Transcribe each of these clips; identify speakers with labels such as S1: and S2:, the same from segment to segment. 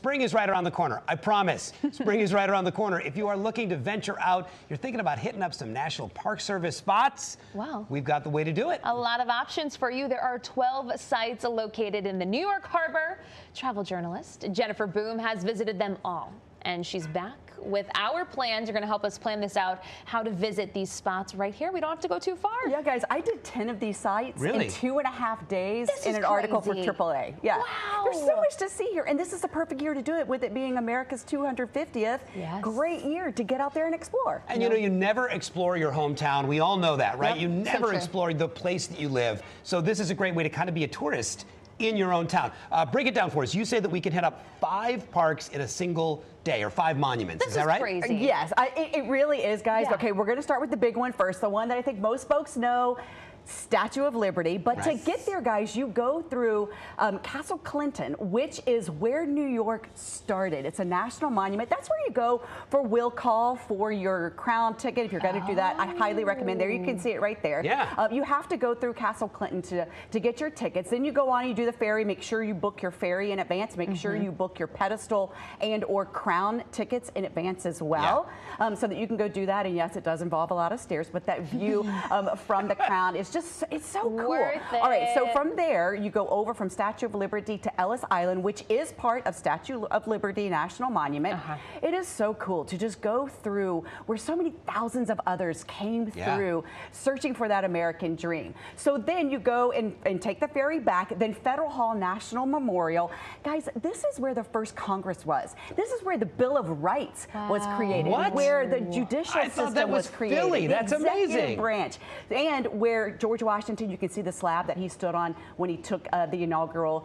S1: spring is right around the corner. I promise. Spring is right around the corner. If you are looking to venture out, you're thinking about hitting up some National Park Service spots,
S2: wow,
S1: we've got the way to do it.
S2: A lot of options for you. There are 12 sites located in the New York Harbor. Travel journalist Jennifer Broome has visited them all, and she's back with our plans. You're going to help us plan this out, how to visit these spots right here. We don't have to go too far.
S3: Yeah, guys, I did 10 of these sites in 2.5 days in an article for AAA. Yeah.
S2: Wow.
S3: There's so much to see here, and this is the perfect year to do it, with it being America's 250th.
S2: Yes.
S3: Great year to get out there and explore.
S1: And you know, you never explore your hometown. We all know that, right?
S3: Yep.
S1: You never explore the place that you live. So this is a great way to kind of be a tourist in your own town. Break it down for us. You say that we can hit up 5 parks in a single day, or 5 monuments. Is that right?
S2: Crazy.
S3: Yes, it really is, guys.
S2: Yeah.
S3: Okay, we're going to start with the big one first, the one that I think most folks know, Statue of Liberty. But to get there, guys, you go through Castle Clinton, which is where New York started. It's a national monument. That's where you go for will call for your crown ticket. If you're going to do that, I highly recommend there. You can see it right there.
S1: Yeah.
S3: You have to go through Castle Clinton to get your tickets. Then you go on and you do the ferry. Make sure you book your ferry in advance. Make sure you book your pedestal and or crown tickets in advance as well, so that you can go do that. And yes, it does involve a lot of stairs, but that view from the crown is just, it's so cool. All right, so from there, you go over from Statue of Liberty to Ellis Island, which is part of Statue of Liberty National Monument. It is so cool to just go through where so many thousands of others came through searching for that American dream. So then you go and take the ferry back, then Federal Hall National Memorial. Guys, this is where the first Congress was. This is where the Bill of Rights was created, where the judicial system was created.
S1: Philly. That's amazing.
S3: Branch, and where George Washington, you can see the slab that he stood on when he took the inaugural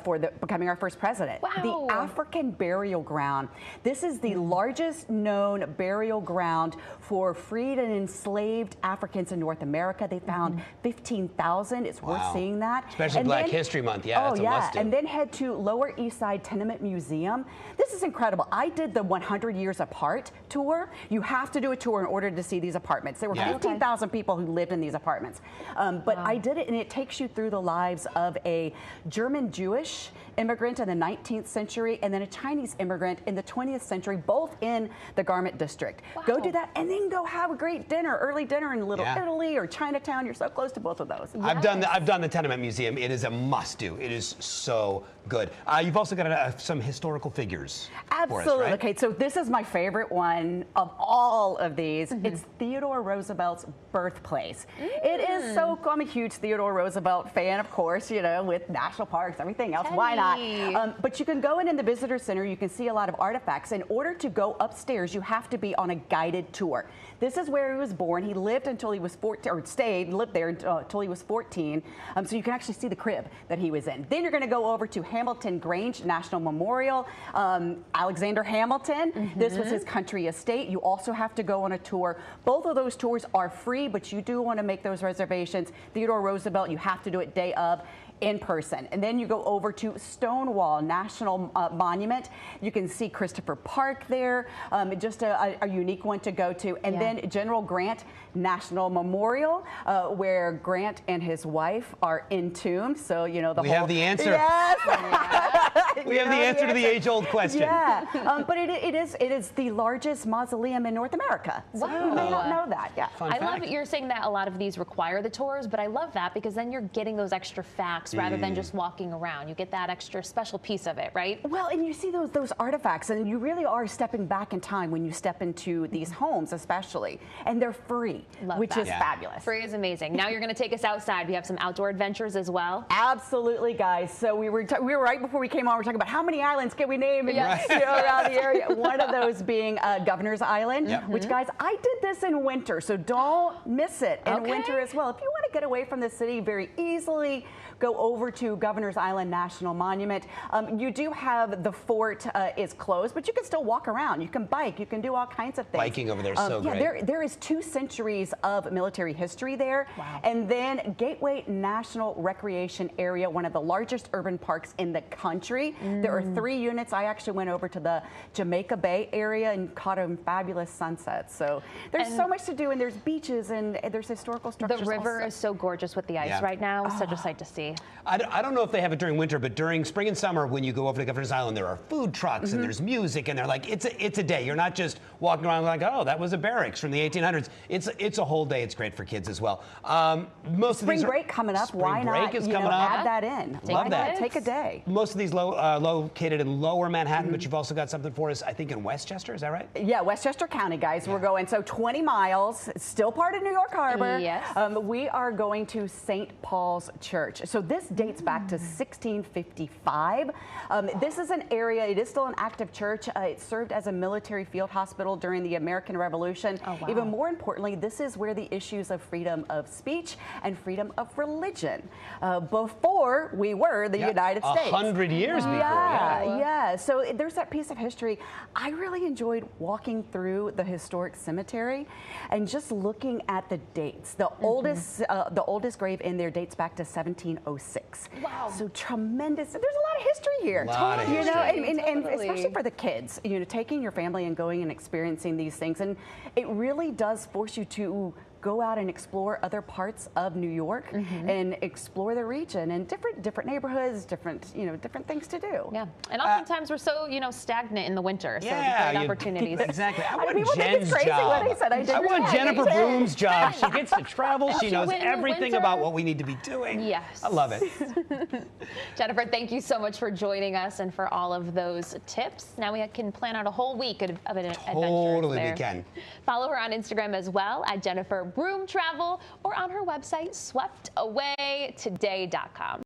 S3: for becoming our first president.
S2: Wow.
S3: The African burial ground. This is the largest known burial ground for freed and enslaved Africans in North America. They found 15,000. It's worth seeing that.
S1: Especially Black History Month. Yeah, that's a must do.
S3: And then head to Lower East Side Tenement Museum. This is incredible. I did the 100 Years Apart tour. You have to do a tour in order to see these apartments. There were 15,000 people who lived in these apartments. But I did it, and it takes you through the lives of a German-Jewish immigrant in the 19th century and then a Chinese immigrant in the 20th century, both in the Garment District. Go do that, and then go have a great dinner, early dinner in Little Italy or Chinatown. You're so close to both of those.
S1: I've done the Tenement Museum. It is a must-do. It is so good. You've also got some historical figures.
S3: Absolutely.
S1: For us, right?
S3: Okay, so this is my favorite one of all of these. It's Theodore Roosevelt's birthplace. It is so cool. I'm a huge Theodore Roosevelt fan, of course, you know, with national parks, everything else. Why not? But you can go in the visitor center. You can see a lot of artifacts. In order to go upstairs, you have to be on a guided tour. This is where he was born. He lived until he was 14, or lived there until he was 14. So you can actually see the crib that he was in. Then you're going to go over to Hamilton Grange National Memorial. Alexander Hamilton, this was his country estate. You also have to go on a tour. Both of those tours are free, but you do want to make those reservations. Theodore Roosevelt, you have to do it day of, in person. And then you go over to Stonewall National Monument. You can see Christopher Park there, just a unique one to go to. And then General Grant National Memorial, where Grant and his wife are entombed. So, you know,
S1: we have the answer.
S3: Yes.
S1: We have the answer to the age-old question.
S3: Yeah, but it is the largest mausoleum in North America. So you may not know that. Yeah.
S2: I love it. You're saying that a lot of these require the tours, but I love that because then you're getting those extra facts rather than just walking around. You get that extra special piece of it, right?
S3: Well, and you see those artifacts, and you really are stepping back in time when you step into these homes, especially, and they're free, which is fabulous.
S2: Free is amazing. Now you're going to take us outside. We have some outdoor adventures as well.
S3: Absolutely, guys. So we were right before we came on. We were talking about how many islands can we name around the area. One of those being Governor's Island, which, guys, I did this in winter, so don't miss it in winter as well. If you want to get away from the city very easily, go over to Governor's Island National Monument. You do have the fort is closed, but you can still walk around. You can bike. You can do all kinds of things.
S1: Biking over there is so great.
S3: There is 2 centuries of military history there.
S2: Wow.
S3: And then Gateway National Recreation Area, one of the largest urban parks in the country. There are 3 units. I actually went over to the Jamaica Bay area and caught a fabulous sunset. So there's so much to do, and there's beaches and there's historical structures.
S2: The river is so gorgeous with the ice right now. Such a sight to see.
S1: I don't know if they have it during winter, but during spring and summer, when you go over to Governor's Island, there are food trucks and there's music, and they're like, it's a day. You're not just walking around like, oh, that was a barracks from the 1800s. It's a whole day. It's great for kids as well. Most
S3: Spring
S1: of these
S3: break coming up. Why not?
S1: Spring break is coming up.
S3: Add that in.
S1: Love that.
S3: Take a day.
S1: Most of these located in Lower Manhattan, but you've also got something for us, I think, in Westchester. Is that right?
S3: Yeah, Westchester County, guys. We're going 20 miles. It's still part of New York Harbor.
S2: Yes.
S3: We are going to St. Paul's Church. So this dates back to 1655. This is an area. It is still an active church. It served as a military field hospital during the American Revolution.
S2: Oh, wow.
S3: Even more importantly, this is where the issues of freedom of speech and freedom of religion before we were the United States.
S1: 100 years before.
S3: Yeah. So there's that piece of history. I really enjoyed walking through the historic cemetery and just looking at the dates. The oldest grave in there dates back to 1706.
S2: Wow.
S3: So tremendous. There's a lot of history here.
S1: Lot of
S3: You know,
S1: history.
S3: and especially for the kids, taking your family and going and experiencing these things. And it really does force you to go out and explore other parts of New York and explore the region and different neighborhoods, different things to do.
S2: Yeah, and oftentimes we're so stagnant in the winter, so
S1: Yeah,
S2: great opportunities.
S1: Exactly. I want
S3: people think it's
S1: Jen's
S3: crazy
S1: job.
S3: when I said I did
S1: want
S3: that.
S1: Jennifer
S3: I did.
S1: Broome's job. She gets to travel.
S2: And
S1: She
S2: she
S1: knows
S2: went in the
S1: everything
S2: winter.
S1: about what we need to be doing.
S2: Yes.
S1: I love it.
S2: Jennifer, thank you so much for joining us and for all of those tips. Now we can plan out a whole week of adventures
S1: Totally
S2: there.
S1: we can.
S2: Follow her on Instagram as well at Jennifer Broome Travel or on her website, SweptAwayToday.com.